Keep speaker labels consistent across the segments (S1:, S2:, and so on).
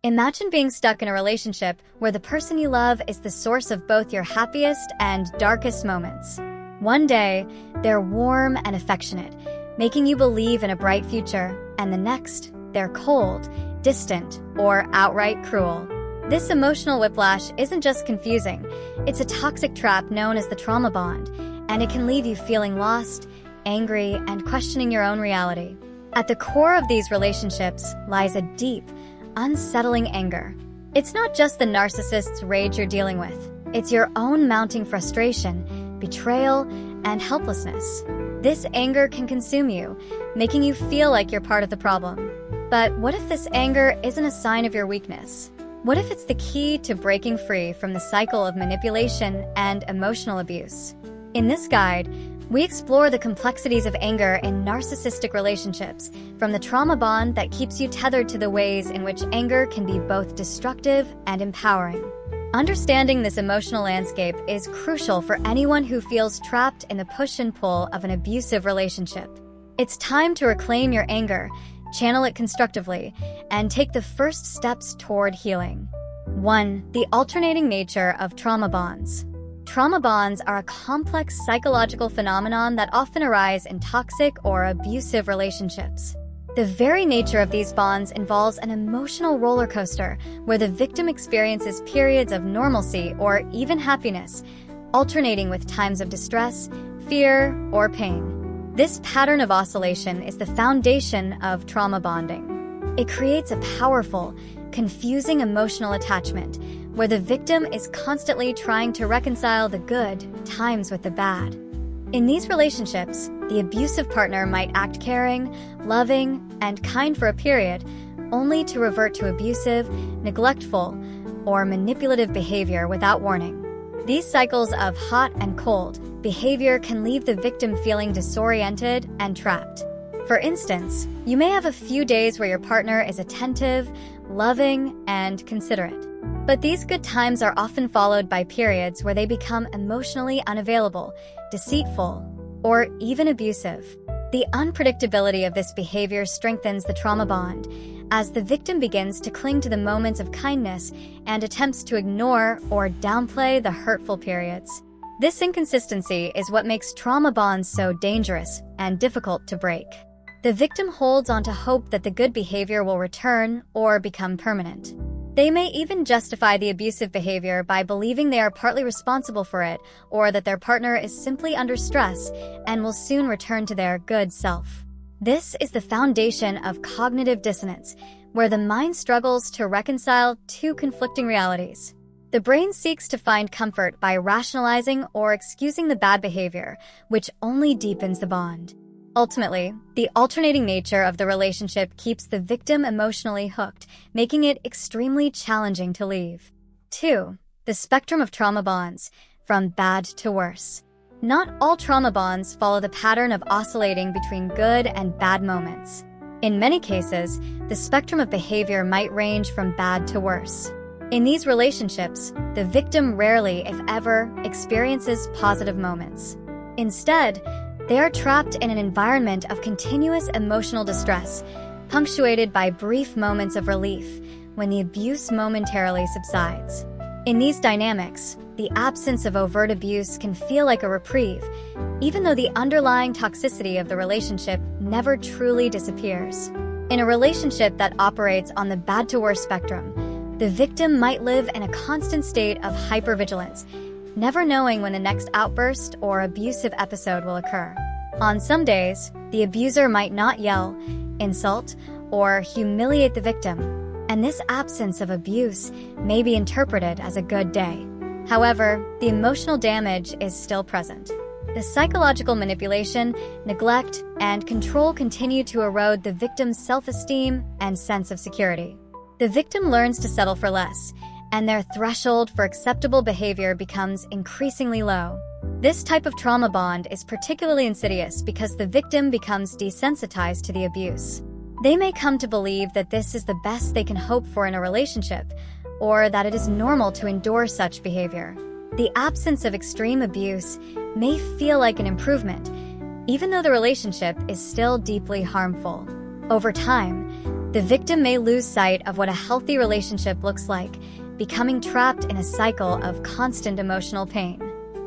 S1: Imagine being stuck in a relationship where the person you love is the source of both your happiest and darkest moments. One day, they're warm and affectionate, making you believe in a bright future, and the next, they're cold, distant, or outright cruel. This emotional whiplash isn't just confusing, it's a toxic trap known as the trauma bond, and it can leave you feeling lost, angry, and questioning your own reality. At the core of these relationships lies a deep, unsettling anger. It's not just the narcissist's rage you're dealing with. It's your own mounting frustration, betrayal, and helplessness. This anger can consume you, making you feel like you're part of the problem. But what if this anger isn't a sign of your weakness? What if it's the key to breaking free from the cycle of manipulation and emotional abuse? In this guide, we explore the complexities of anger in narcissistic relationships, from the trauma bond that keeps you tethered to the ways in which anger can be both destructive and empowering. Understanding this emotional landscape is crucial for anyone who feels trapped in the push and pull of an abusive relationship. It's time to reclaim your anger, channel it constructively, and take the first steps toward healing. 1. The alternating nature of trauma bonds. Trauma bonds are a complex psychological phenomenon that often arise in toxic or abusive relationships. The very nature of these bonds involves an emotional roller coaster where the victim experiences periods of normalcy or even happiness, alternating with times of distress, fear, or pain. This pattern of oscillation is the foundation of trauma bonding. It creates a powerful, confusing emotional attachment where the victim is constantly trying to reconcile the good times with the bad. In these relationships, the abusive partner might act caring, loving, and kind for a period, only to revert to abusive, neglectful, or manipulative behavior without warning. These cycles of hot and cold behavior can leave the victim feeling disoriented and trapped. For instance, you may have a few days where your partner is attentive, loving, and considerate. But these good times are often followed by periods where they become emotionally unavailable, deceitful, or even abusive. The unpredictability of this behavior strengthens the trauma bond, as the victim begins to cling to the moments of kindness and attempts to ignore or downplay the hurtful periods. This inconsistency is what makes trauma bonds so dangerous and difficult to break. The victim holds on to hope that the good behavior will return or become permanent. They may even justify the abusive behavior by believing they are partly responsible for it or that their partner is simply under stress and will soon return to their good self. This is the foundation of cognitive dissonance, where the mind struggles to reconcile two conflicting realities. The brain seeks to find comfort by rationalizing or excusing the bad behavior, which only deepens the bond. Ultimately, the alternating nature of the relationship keeps the victim emotionally hooked, making it extremely challenging to leave. 2. The spectrum of trauma bonds, from bad to worse. Not all trauma bonds follow the pattern of oscillating between good and bad moments. In many cases, the spectrum of behavior might range from bad to worse. In these relationships, the victim rarely, if ever, experiences positive moments. Instead, they are trapped in an environment of continuous emotional distress, punctuated by brief moments of relief when the abuse momentarily subsides. In these dynamics, the absence of overt abuse can feel like a reprieve, even though the underlying toxicity of the relationship never truly disappears. In a relationship that operates on the bad to worse spectrum, the victim might live in a constant state of hypervigilance, never knowing when the next outburst or abusive episode will occur. On some days, the abuser might not yell, insult, or humiliate the victim, and this absence of abuse may be interpreted as a good day. However, the emotional damage is still present. The psychological manipulation, neglect, and control continue to erode the victim's self-esteem and sense of security. The victim learns to settle for less, and their threshold for acceptable behavior becomes increasingly low. This type of trauma bond is particularly insidious because the victim becomes desensitized to the abuse. They may come to believe that this is the best they can hope for in a relationship, or that it is normal to endure such behavior. The absence of extreme abuse may feel like an improvement, even though the relationship is still deeply harmful. Over time, The victim may lose sight of what a healthy relationship looks like, becoming trapped in a cycle of constant emotional pain.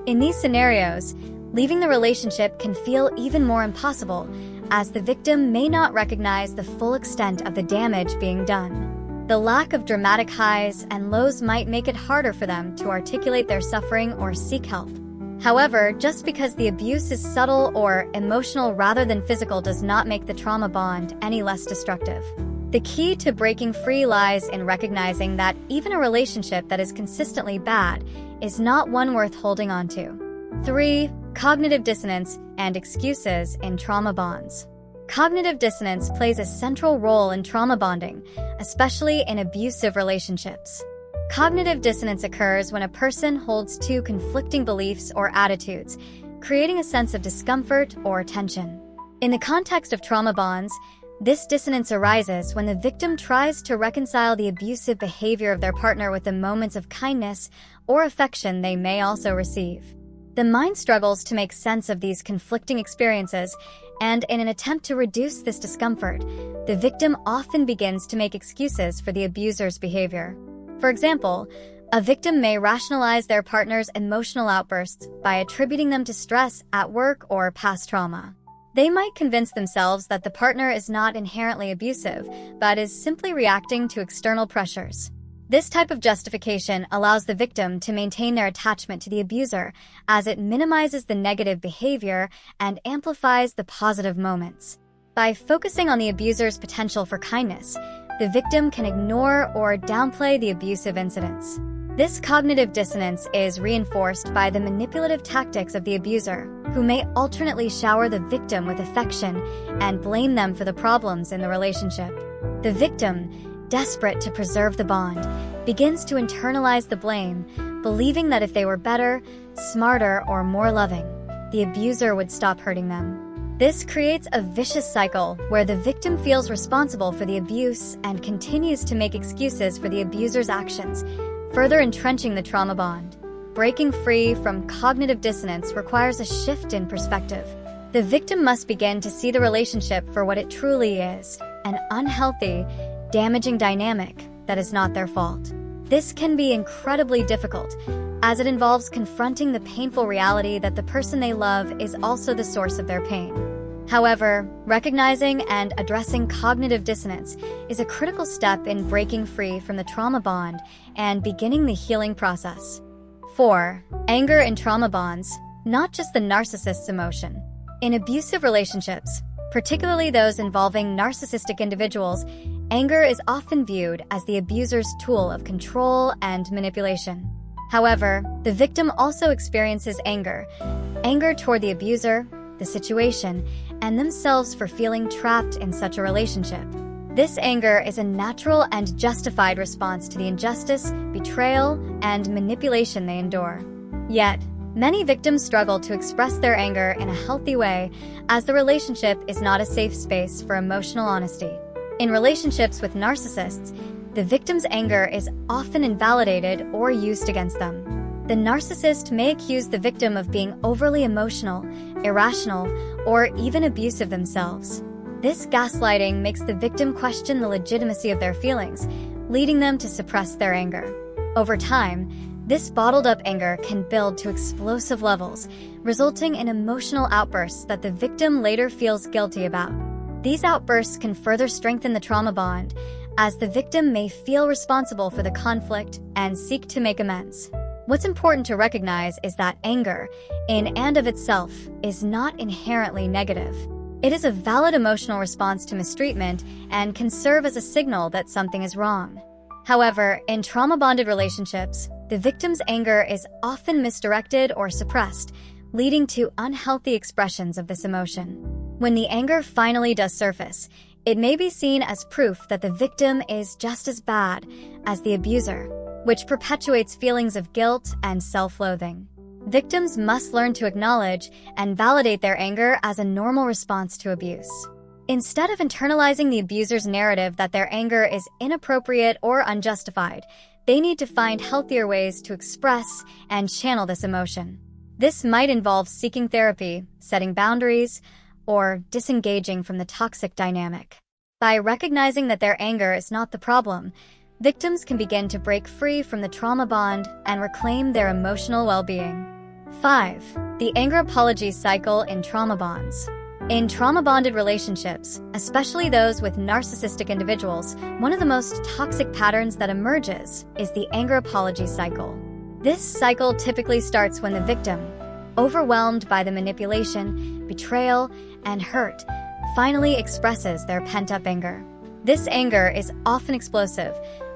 S1: In these scenarios, leaving the relationship can feel even more impossible, as the victim may not recognize the full extent of the damage being done. The lack of dramatic highs and lows might make it harder for them to articulate their suffering or seek help. However, just because the abuse is subtle or emotional rather than physical does not make the trauma bond any less destructive. The key to breaking free lies in recognizing that even a relationship that is consistently bad is not one worth holding on to. 3. Cognitive dissonance and excuses in trauma bonds. Cognitive dissonance plays a central role in trauma bonding, especially in abusive relationships. Cognitive dissonance occurs when a person holds two conflicting beliefs or attitudes, creating a sense of discomfort or tension. In the context of trauma bonds, this dissonance arises when the victim tries to reconcile the abusive behavior of their partner with the moments of kindness or affection they may also receive. The mind struggles to make sense of these conflicting experiences, and in an attempt to reduce this discomfort, the victim often begins to make excuses for the abuser's behavior. For example, a victim may rationalize their partner's emotional outbursts by attributing them to stress at work or past trauma. They might convince themselves that the partner is not inherently abusive, but is simply reacting to external pressures. This type of justification allows the victim to maintain their attachment to the abuser, as it minimizes the negative behavior and amplifies the positive moments. By focusing on the abuser's potential for kindness, the victim can ignore or downplay the abusive incidents. This cognitive dissonance is reinforced by the manipulative tactics of the abuser, who may alternately shower the victim with affection and blame them for the problems in the relationship. The victim, desperate to preserve the bond, begins to internalize the blame, believing that if they were better, smarter, or more loving, the abuser would stop hurting them. This creates a vicious cycle where the victim feels responsible for the abuse and continues to make excuses for the abuser's actions, further entrenching the trauma bond. Breaking free from cognitive dissonance requires a shift in perspective. The victim must begin to see the relationship for what it truly is, an unhealthy, damaging dynamic that is not their fault. This can be incredibly difficult, as it involves confronting the painful reality that the person they love is also the source of their pain. However, recognizing and addressing cognitive dissonance is a critical step in breaking free from the trauma bond and beginning the healing process. 4. Anger in trauma bonds, not just the narcissist's emotion. In abusive relationships, particularly those involving narcissistic individuals, anger is often viewed as the abuser's tool of control and manipulation. However, the victim also experiences anger toward the abuser, the situation, and themselves for feeling trapped in such a relationship. This anger is a natural and justified response to the injustice, betrayal, and manipulation they endure. Yet, many victims struggle to express their anger in a healthy way, as the relationship is not a safe space for emotional honesty. In relationships with narcissists, the victim's anger is often invalidated or used against them. The narcissist may accuse the victim of being overly emotional, irrational, or even abusive themselves. This gaslighting makes the victim question the legitimacy of their feelings, leading them to suppress their anger. Over time, this bottled-up anger can build to explosive levels, resulting in emotional outbursts that the victim later feels guilty about. These outbursts can further strengthen the trauma bond, as the victim may feel responsible for the conflict and seek to make amends. What's important to recognize is that anger, in and of itself, is not inherently negative. It is a valid emotional response to mistreatment and can serve as a signal that something is wrong. However, in trauma-bonded relationships, the victim's anger is often misdirected or suppressed, leading to unhealthy expressions of this emotion. When the anger finally does surface, it may be seen as proof that the victim is just as bad as the abuser, which perpetuates feelings of guilt and self-loathing. Victims must learn to acknowledge and validate their anger as a normal response to abuse. Instead of internalizing the abuser's narrative that their anger is inappropriate or unjustified, they need to find healthier ways to express and channel this emotion. This might involve seeking therapy, setting boundaries, or disengaging from the toxic dynamic. By recognizing that their anger is not the problem, victims can begin to break free from the trauma bond and reclaim their emotional well-being. 5. The anger apology cycle in trauma bonds. In trauma-bonded relationships, especially those with narcissistic individuals, one of the most toxic patterns that emerges is the anger apology cycle. This cycle typically starts when the victim, overwhelmed by the manipulation, betrayal, and hurt, finally expresses their pent-up anger. This anger is often explosive,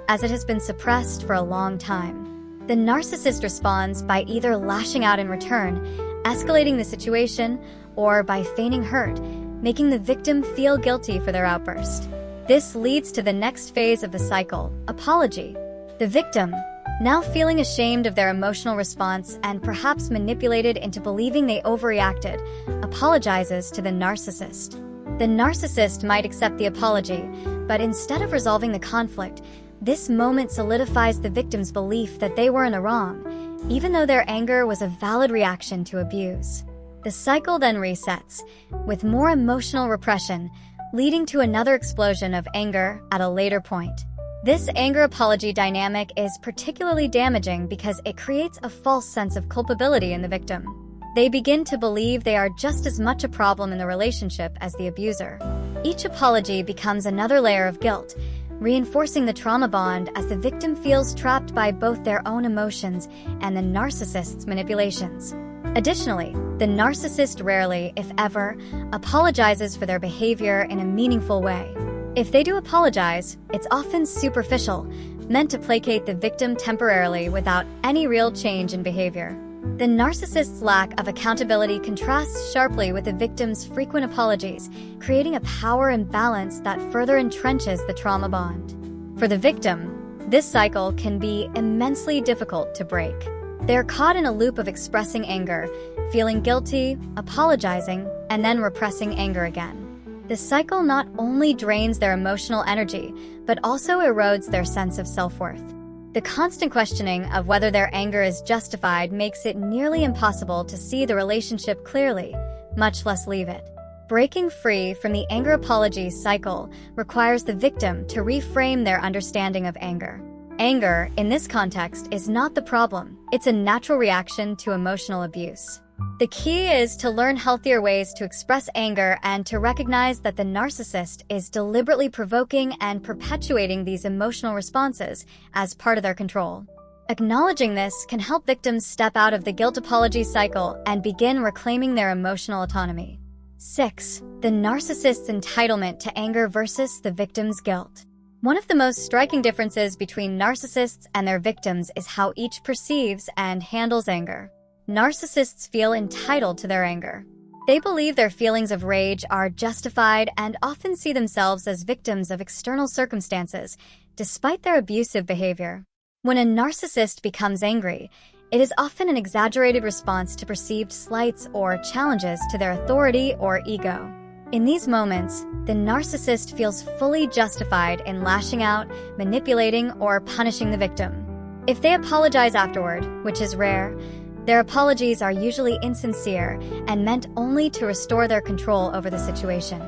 S1: as it has been suppressed for a long time. The narcissist responds by either lashing out in return, escalating the situation, or by feigning hurt, making the victim feel guilty for their outburst. This leads to the next phase of the cycle, apology. The victim, now feeling ashamed of their emotional response and perhaps manipulated into believing they overreacted, apologizes to the narcissist. The narcissist might accept the apology, but instead of resolving the conflict, this moment solidifies the victim's belief that they were in the wrong, even though their anger was a valid reaction to abuse. The cycle then resets, with more emotional repression, leading to another explosion of anger at a later point. This anger apology dynamic is particularly damaging because it creates a false sense of culpability in the victim. They begin to believe they are just as much a problem in the relationship as the abuser. Each apology becomes another layer of guilt, reinforcing the trauma bond as the victim feels trapped by both their own emotions and the narcissist's manipulations. Additionally, the narcissist rarely, if ever, apologizes for their behavior in a meaningful way. If they do apologize, it's often superficial, meant to placate the victim temporarily without any real change in behavior. The narcissist's lack of accountability contrasts sharply with the victim's frequent apologies, creating a power imbalance that further entrenches the trauma bond. For the victim, this cycle can be immensely difficult to break. They're caught in a loop of expressing anger, feeling guilty, apologizing, and then repressing anger again. The cycle not only drains their emotional energy, but also erodes their sense of self-worth. The constant questioning of whether their anger is justified makes it nearly impossible to see the relationship clearly, much less leave it. Breaking free from the anger apology cycle requires the victim to reframe their understanding of anger. Anger, in this context, is not the problem. It's a natural reaction to emotional abuse. The key is to learn healthier ways to express anger and to recognize that the narcissist is deliberately provoking and perpetuating these emotional responses as part of their control. Acknowledging this can help victims step out of the guilt apology cycle and begin reclaiming their emotional autonomy. 6. The narcissist's entitlement to anger versus the victim's guilt. One of the most striking differences between narcissists and their victims is how each perceives and handles anger. Narcissists feel entitled to their anger. They believe their feelings of rage are justified and often see themselves as victims of external circumstances, despite their abusive behavior. When a narcissist becomes angry, it is often an exaggerated response to perceived slights or challenges to their authority or ego. In these moments, the narcissist feels fully justified in lashing out, manipulating, or punishing the victim. If they apologize afterward, which is rare, their apologies are usually insincere and meant only to restore their control over the situation.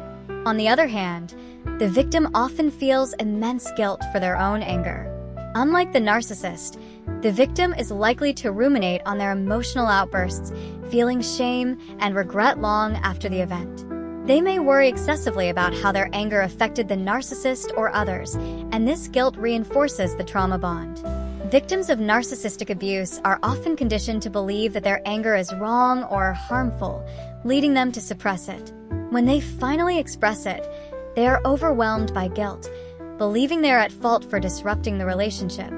S1: On the other hand, the victim often feels immense guilt for their own anger. Unlike the narcissist, the victim is likely to ruminate on their emotional outbursts, feeling shame and regret long after the event. They may worry excessively about how their anger affected the narcissist or others, and this guilt reinforces the trauma bond. Victims of narcissistic abuse are often conditioned to believe that their anger is wrong or harmful, leading them to suppress it. When they finally express it, they are overwhelmed by guilt, believing they are at fault for disrupting the relationship.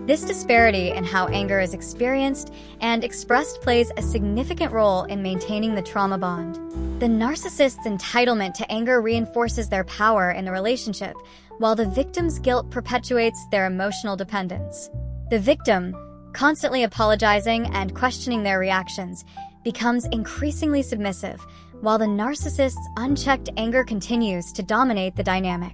S1: This disparity in how anger is experienced and expressed plays a significant role in maintaining the trauma bond. The narcissist's entitlement to anger reinforces their power in the relationship, while the victim's guilt perpetuates their emotional dependence. The victim, constantly apologizing and questioning their reactions, becomes increasingly submissive, while the narcissist's unchecked anger continues to dominate the dynamic.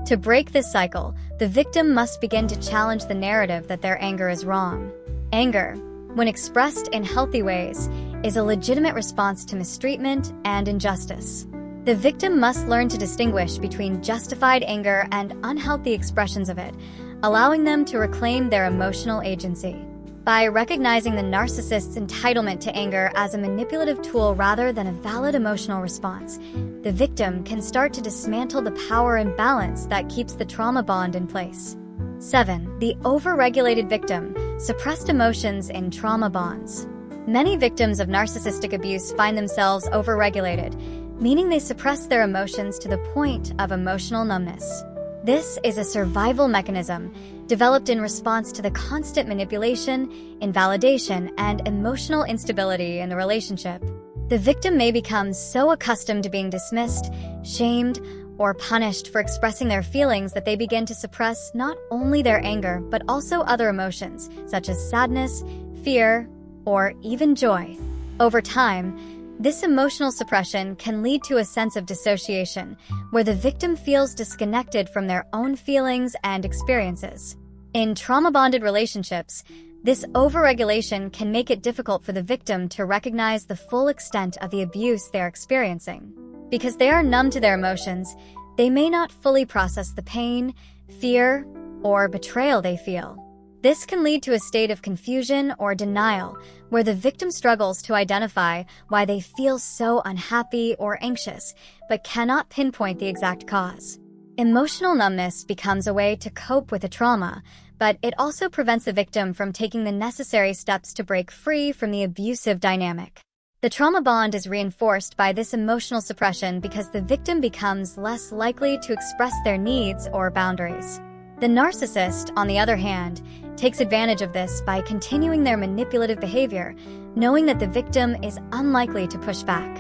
S1: To break this cycle, the victim must begin to challenge the narrative that their anger is wrong. Anger, when expressed in healthy ways, is a legitimate response to mistreatment and injustice. The victim must learn to distinguish between justified anger and unhealthy expressions of it, allowing them to reclaim their emotional agency. By recognizing the narcissist's entitlement to anger as a manipulative tool rather than a valid emotional response, the victim can start to dismantle the power imbalance that keeps the trauma bond in place. 7. The overregulated victim. Suppressed emotions in trauma bonds. Many victims of narcissistic abuse find themselves overregulated, meaning they suppress their emotions to the point of emotional numbness. This is a survival mechanism developed in response to the constant manipulation, invalidation, and emotional instability in the relationship. The victim may become so accustomed to being dismissed, shamed, or punished for expressing their feelings that they begin to suppress not only their anger but also other emotions, such as sadness, fear, or even joy. Over time, this emotional suppression can lead to a sense of dissociation, where the victim feels disconnected from their own feelings and experiences. In trauma-bonded relationships, this overregulation can make it difficult for the victim to recognize the full extent of the abuse they're experiencing. Because they are numb to their emotions, they may not fully process the pain, fear, or betrayal they feel. This can lead to a state of confusion or denial, where the victim struggles to identify why they feel so unhappy or anxious, but cannot pinpoint the exact cause. Emotional numbness becomes a way to cope with the trauma, but it also prevents the victim from taking the necessary steps to break free from the abusive dynamic. The trauma bond is reinforced by this emotional suppression because the victim becomes less likely to express their needs or boundaries. The narcissist, on the other hand, takes advantage of this by continuing their manipulative behavior, knowing that the victim is unlikely to push back.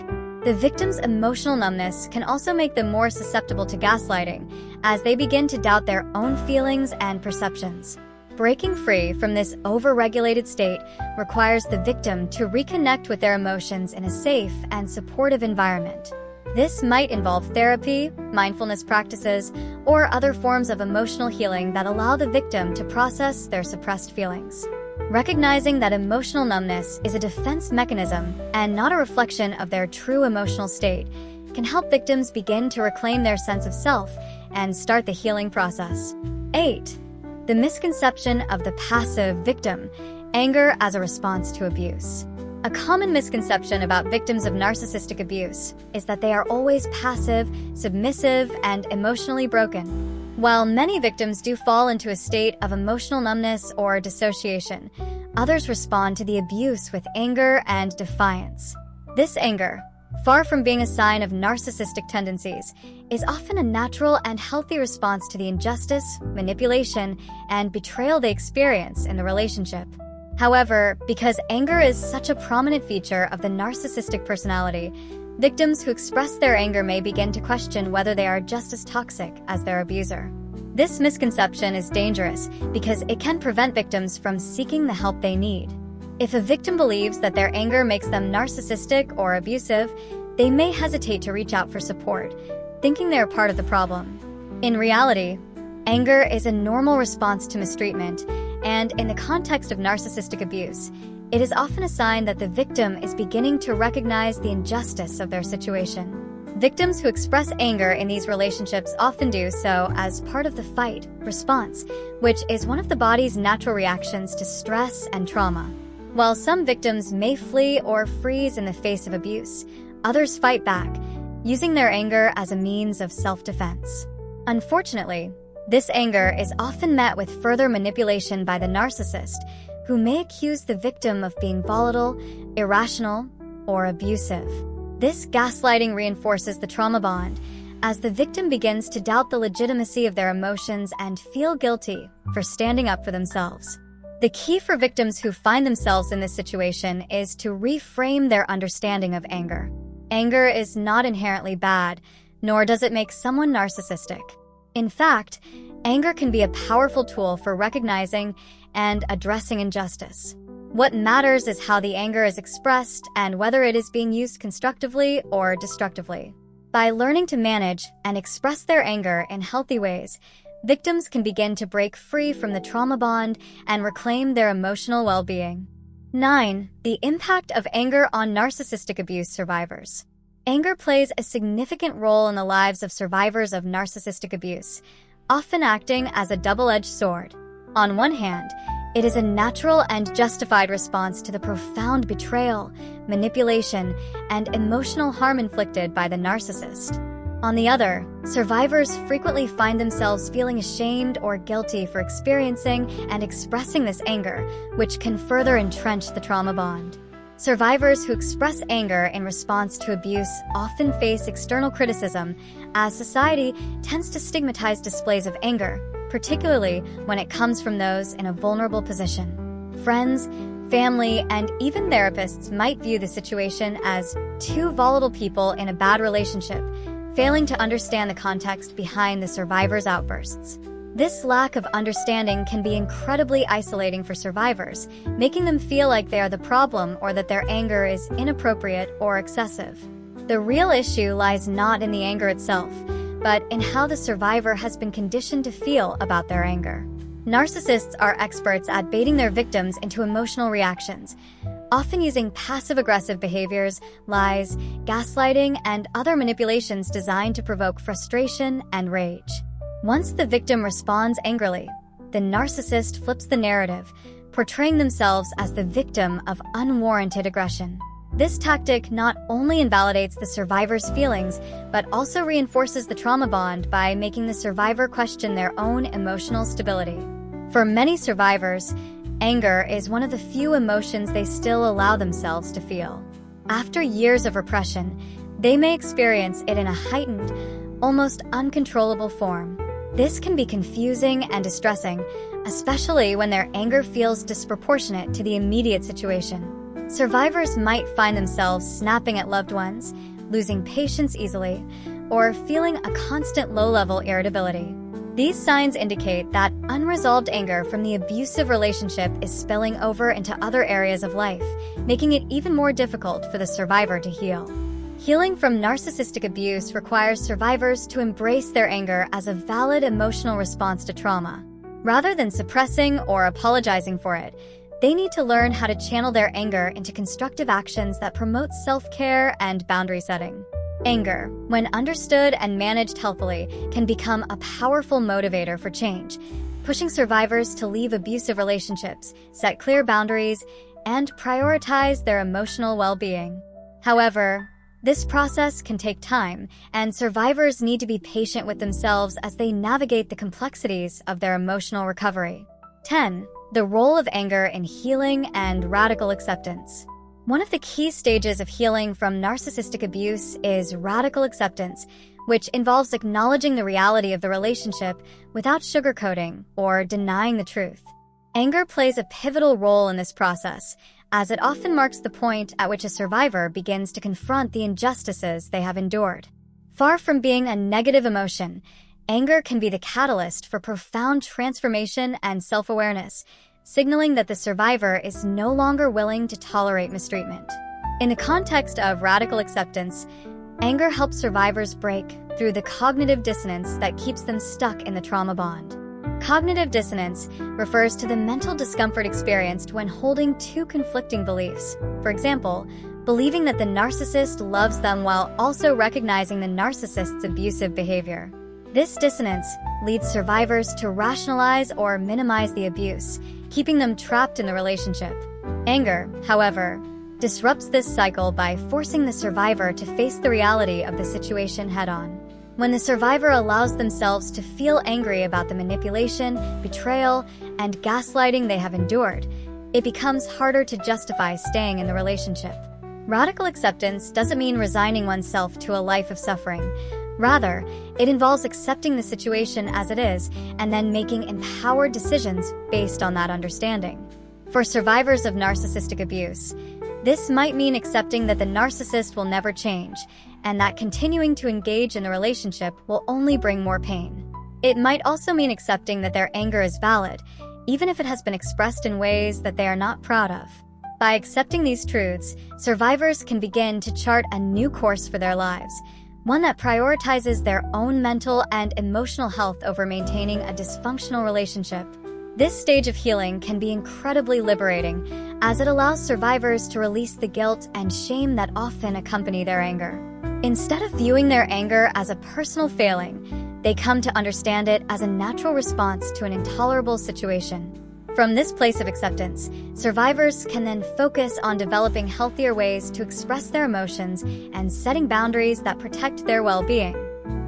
S1: The victim's emotional numbness can also make them more susceptible to gaslighting, as they begin to doubt their own feelings and perceptions. Breaking free from this overregulated state requires the victim to reconnect with their emotions in a safe and supportive environment. This might involve therapy, mindfulness practices, or other forms of emotional healing that allow the victim to process their suppressed feelings. Recognizing that emotional numbness is a defense mechanism and not a reflection of their true emotional state can help victims begin to reclaim their sense of self and start the healing process. 8. The misconception of the passive victim. Anger as a response to abuse. A common misconception about victims of narcissistic abuse is that they are always passive, submissive, and emotionally broken. While many victims do fall into a state of emotional numbness or dissociation, others respond to the abuse with anger and defiance. This anger, far from being a sign of narcissistic tendencies, is often a natural and healthy response to the injustice, manipulation, and betrayal they experience in the relationship. However, because anger is such a prominent feature of the narcissistic personality, victims who express their anger may begin to question whether they are just as toxic as their abuser. This misconception is dangerous because it can prevent victims from seeking the help they need. If a victim believes that their anger makes them narcissistic or abusive, they may hesitate to reach out for support, thinking they are part of the problem. In reality, anger is a normal response to mistreatment, and in the context of narcissistic abuse, it is often a sign that the victim is beginning to recognize the injustice of their situation. Victims who express anger in these relationships often do so as part of the fight response, which is one of the body's natural reactions to stress and trauma. While some victims may flee or freeze in the face of abuse, others fight back, using their anger as a means of self-defense. Unfortunately, this anger is often met with further manipulation by the narcissist, who may accuse the victim of being volatile, irrational, or abusive. This gaslighting reinforces the trauma bond, as the victim begins to doubt the legitimacy of their emotions and feel guilty for standing up for themselves. The key for victims who find themselves in this situation is to reframe their understanding of anger. Anger is not inherently bad, nor does it make someone narcissistic. In fact, anger can be a powerful tool for recognizing and addressing injustice. What matters is how the anger is expressed and whether it is being used constructively or destructively. By learning to manage and express their anger in healthy ways, victims can begin to break free from the trauma bond and reclaim their emotional well-being. 9. The impact of anger on narcissistic abuse survivors. Anger plays a significant role in the lives of survivors of narcissistic abuse, often acting as a double-edged sword. On one hand, it is a natural and justified response to the profound betrayal, manipulation, and emotional harm inflicted by the narcissist. On the other, survivors frequently find themselves feeling ashamed or guilty for experiencing and expressing this anger, which can further entrench the trauma bond. Survivors who express anger in response to abuse often face external criticism, as society tends to stigmatize displays of anger, particularly when it comes from those in a vulnerable position. Friends, family, and even therapists might view the situation as two volatile people in a bad relationship, failing to understand the context behind the survivor's outbursts. This lack of understanding can be incredibly isolating for survivors, making them feel like they are the problem or that their anger is inappropriate or excessive. The real issue lies not in the anger itself, but in how the survivor has been conditioned to feel about their anger. Narcissists are experts at baiting their victims into emotional reactions, often using passive-aggressive behaviors, lies, gaslighting, and other manipulations designed to provoke frustration and rage. Once the victim responds angrily, the narcissist flips the narrative, portraying themselves as the victim of unwarranted aggression. This tactic not only invalidates the survivor's feelings, but also reinforces the trauma bond by making the survivor question their own emotional stability. For many survivors, anger is one of the few emotions they still allow themselves to feel. After years of repression, they may experience it in a heightened, almost uncontrollable form. This can be confusing and distressing, especially when their anger feels disproportionate to the immediate situation. Survivors might find themselves snapping at loved ones, losing patience easily, or feeling a constant low-level irritability. These signs indicate that unresolved anger from the abusive relationship is spilling over into other areas of life, making it even more difficult for the survivor to heal. Healing from narcissistic abuse requires survivors to embrace their anger as a valid emotional response to trauma. Rather than suppressing or apologizing for it, they need to learn how to channel their anger into constructive actions that promote self-care and boundary setting. Anger, when understood and managed healthily, can become a powerful motivator for change, pushing survivors to leave abusive relationships, set clear boundaries, and prioritize their emotional well-being. However, this process can take time, and survivors need to be patient with themselves as they navigate the complexities of their emotional recovery. 10. The role of anger in healing and radical acceptance. One of the key stages of healing from narcissistic abuse is radical acceptance, which involves acknowledging the reality of the relationship without sugarcoating or denying the truth. Anger plays a pivotal role in this process, as it often marks the point at which a survivor begins to confront the injustices they have endured. Far from being a negative emotion, anger can be the catalyst for profound transformation and self-awareness, signaling that the survivor is no longer willing to tolerate mistreatment. In the context of radical acceptance, anger helps survivors break through the cognitive dissonance that keeps them stuck in the trauma bond. Cognitive dissonance refers to the mental discomfort experienced when holding two conflicting beliefs. For example, believing that the narcissist loves them while also recognizing the narcissist's abusive behavior. This dissonance leads survivors to rationalize or minimize the abuse, keeping them trapped in the relationship. Anger, however, disrupts this cycle by forcing the survivor to face the reality of the situation head-on. When the survivor allows themselves to feel angry about the manipulation, betrayal, and gaslighting they have endured, it becomes harder to justify staying in the relationship. Radical acceptance doesn't mean resigning oneself to a life of suffering. Rather, it involves accepting the situation as it is and then making empowered decisions based on that understanding. For survivors of narcissistic abuse, this might mean accepting that the narcissist will never change, and that continuing to engage in the relationship will only bring more pain. It might also mean accepting that their anger is valid, even if it has been expressed in ways that they are not proud of. By accepting these truths, survivors can begin to chart a new course for their lives, one that prioritizes their own mental and emotional health over maintaining a dysfunctional relationship. This stage of healing can be incredibly liberating, as it allows survivors to release the guilt and shame that often accompany their anger. Instead of viewing their anger as a personal failing, they come to understand it as a natural response to an intolerable situation. From this place of acceptance, survivors can then focus on developing healthier ways to express their emotions and setting boundaries that protect their well-being.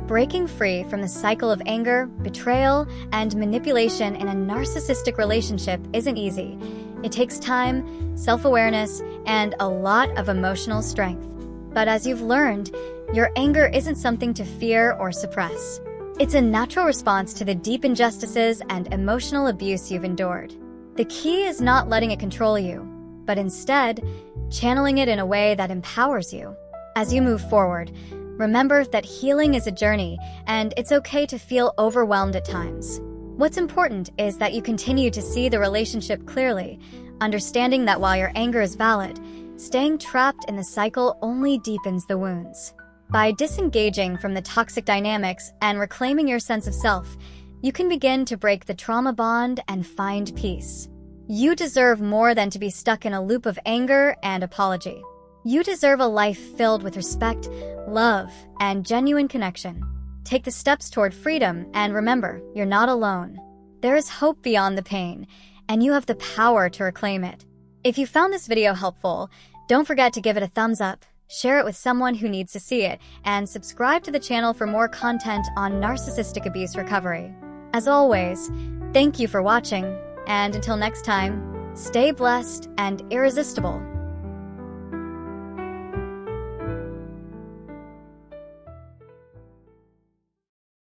S1: Breaking free from the cycle of anger, betrayal, and manipulation in a narcissistic relationship isn't easy. It takes time, self-awareness, and a lot of emotional strength. But as you've learned, your anger isn't something to fear or suppress. It's a natural response to the deep injustices and emotional abuse you've endured. The key is not letting it control you, but instead, channeling it in a way that empowers you. As you move forward, remember that healing is a journey, and it's okay to feel overwhelmed at times. What's important is that you continue to see the relationship clearly, understanding that while your anger is valid, staying trapped in the cycle only deepens the wounds. By disengaging from the toxic dynamics and reclaiming your sense of self, you can begin to break the trauma bond and find peace. You deserve more than to be stuck in a loop of anger and apology. You deserve a life filled with respect, love, and genuine connection. Take the steps toward freedom, and remember, you're not alone. There is hope beyond the pain, and you have the power to reclaim it. If you found this video helpful, don't forget to give it a thumbs up, share it with someone who needs to see it, and subscribe to the channel for more content on narcissistic abuse recovery. As always, thank you for watching, and until next time, stay blessed and irresistible.